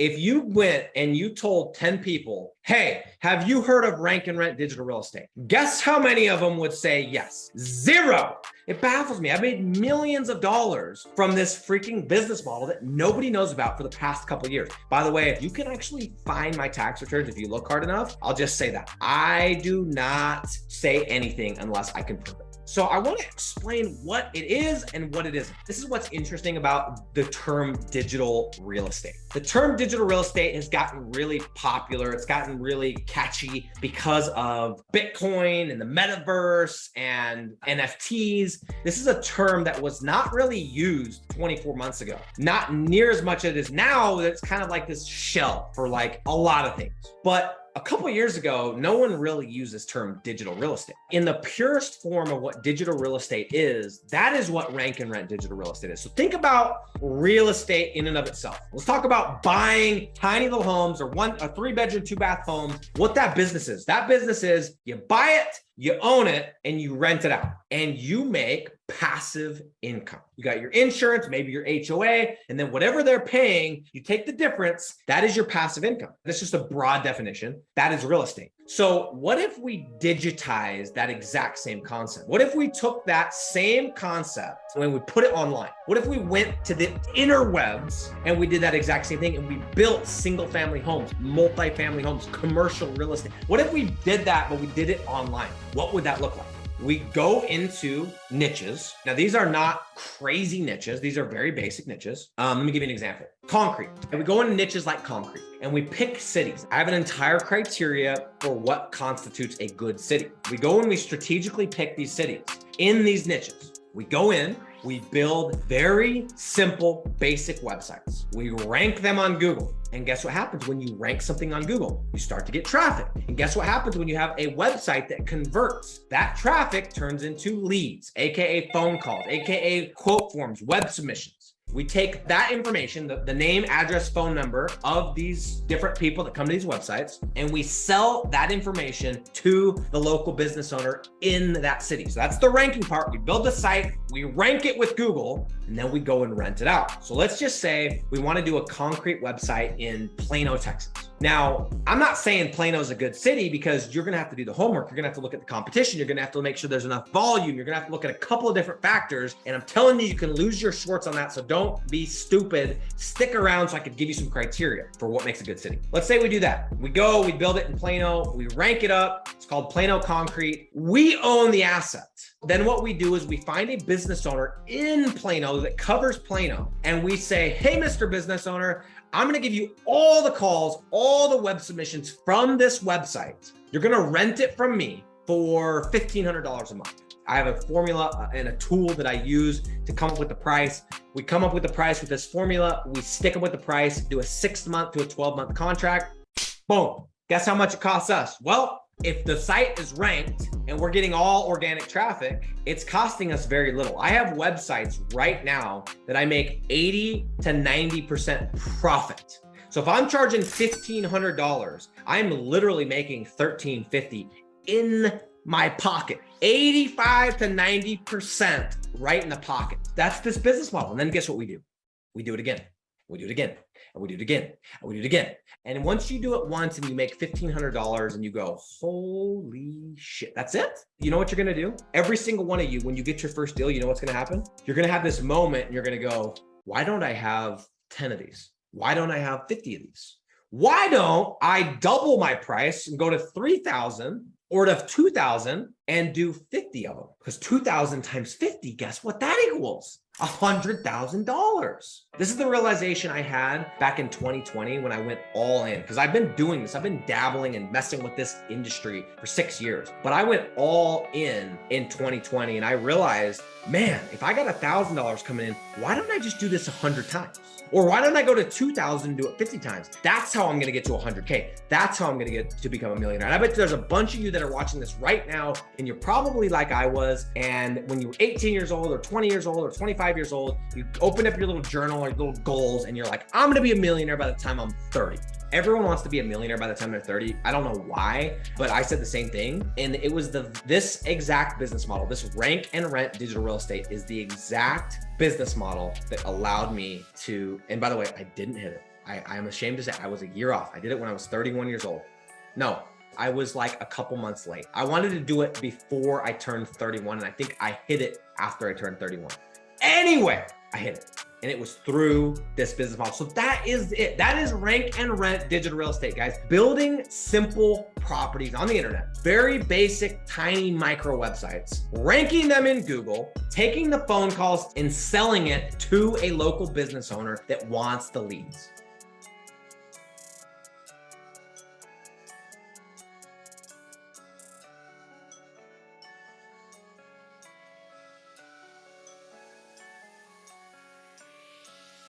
If you went and you told 10 people, hey, have you heard of Rank and Rent digital real estate? Guess how many of them would say yes? Zero. It baffles me. I've made millions of dollars from this freaking business model that nobody knows about for the past couple of years. By the way, you can actually find my tax returns if you look hard enough. I'll just say that. I do not say anything unless I can prove it. So I want to explain what it is and what it isn't. This is what's interesting about the term digital real estate. The term digital real estate has gotten really popular. It's gotten really catchy because of Bitcoin and the metaverse and NFTs. This is a term that was not really used 24 months ago. Not near as much as it is now. It's kind of like this shell for like a lot of things. But a couple of years ago, no one really used this term digital real estate. In the purest form of what digital real estate is, that is what Rank and Rent digital real estate is. So think about real estate in and of itself. Let's talk about buying tiny little homes or 3-bedroom, 2-bath homes. What that business is. That business is you buy it, you own it, and you rent it out, and you make passive income. You got your insurance, maybe your HOA, and then whatever they're paying, you take the difference. That is your passive income. That's just a broad definition. That is real estate. So what if we digitize that exact same concept? What if we took that same concept when we put it online? What if we went to the interwebs and we did that exact same thing and we built single family homes, multi-family homes, commercial real estate? What if we did that, but we did it online? What would that look like? We go into niches. Now, these are not crazy niches. These are very basic niches. Let me give you an example. Concrete. And we go into niches like concrete and we pick cities. I have an entire criteria for what constitutes a good city. We go and we strategically pick these cities in these niches. We go in, we build very simple, basic websites. We rank them on Google. And guess what happens when you rank something on Google? You start to get traffic. And guess what happens when you have a website that converts? That traffic turns into leads, AKA phone calls, AKA quote forms, web submissions. We take that information, the name, address, phone number of these different people that come to these websites, and we sell that information to the local business owner in that city. So that's the ranking part. We build the site, we rank it with Google, and then we go and rent it out. So let's just say we want to do a concrete website in Plano, Texas. Now, I'm not saying Plano is a good city because you're going to have to do the homework. You're going to have to look at the competition. You're going to have to make sure there's enough volume. You're going to have to look at a couple of different factors. And I'm telling you, you can lose your shorts on that. So don't be stupid. Stick around so I could give you some criteria for what makes a good city. Let's say we do that. We go, we build it in Plano. We rank it up. It's called Plano Concrete. We own the asset. Then what we do is we find a business owner in Plano that covers Plano. And we say, hey, Mr. Business Owner, I'm going to give you all the calls, all the web submissions from this website. You're going to rent it from me for $1,500 a month. I have a formula and a tool that I use to come up with the price. We come up with the price with this formula. We stick them with the price, do a 6-month to a 12-month contract. Boom. Guess how much it costs us? Well, if the site is ranked and we're getting all organic traffic, it's costing us very little. I have websites right now that I make 80 to 90% profit. So if I'm charging $1,500, I'm literally making $1,350 in my pocket. 85 to 90% right in the pocket. That's this business model. And then guess what we do? We do it again. We do it again. And we do it again. And we do it again. And once you do it once and you make $1,500 and you go, holy shit, that's it? You know what you're going to do? Every single one of you, when you get your first deal, you know what's going to happen? You're going to have this moment and you're going to go, why don't I have 10 of these? Why don't I have 50 of these? Why don't I double my price and go to 3,000 or to 2,000 and do 50 of them? Because 2,000 times 50, guess what that equals? $100,000. This is the realization I had back in 2020 when I went all in, because I've been doing this. I've been dabbling and messing with this industry for 6 years, but I went all in 2020 and I realized, man, if I got $1,000 coming in, why don't I just do this 100 times? Or why don't I go to 2,000 and do it 50 times? That's how I'm going to get to 100K. That's how I'm going to get to become a millionaire. And I bet there's a bunch of you that are watching this right now, and you're probably like I was. And when you were 18 years old or 20 years old or 25 years old, you open up your little journal or your little goals and you're like, I'm going to be a millionaire by the time I'm 30. Everyone wants to be a millionaire by the time they're 30. I don't know why, but I said the same thing. And it was this exact business model, this rank and rent digital real estate is the exact business model that allowed me to, and by the way, I didn't hit it. I am ashamed to say I was a year off. I did it when I was 31 years old. No, I was like a couple months late. I wanted to do it before I turned 31, and I think I hit it after I turned 31. Anyway, I hit it. And it was through this business model. So that is it. That is Rank and Rent digital real estate, guys. Building simple properties on the internet, very basic, tiny micro websites, ranking them in Google, taking the phone calls and selling it to a local business owner that wants the leads.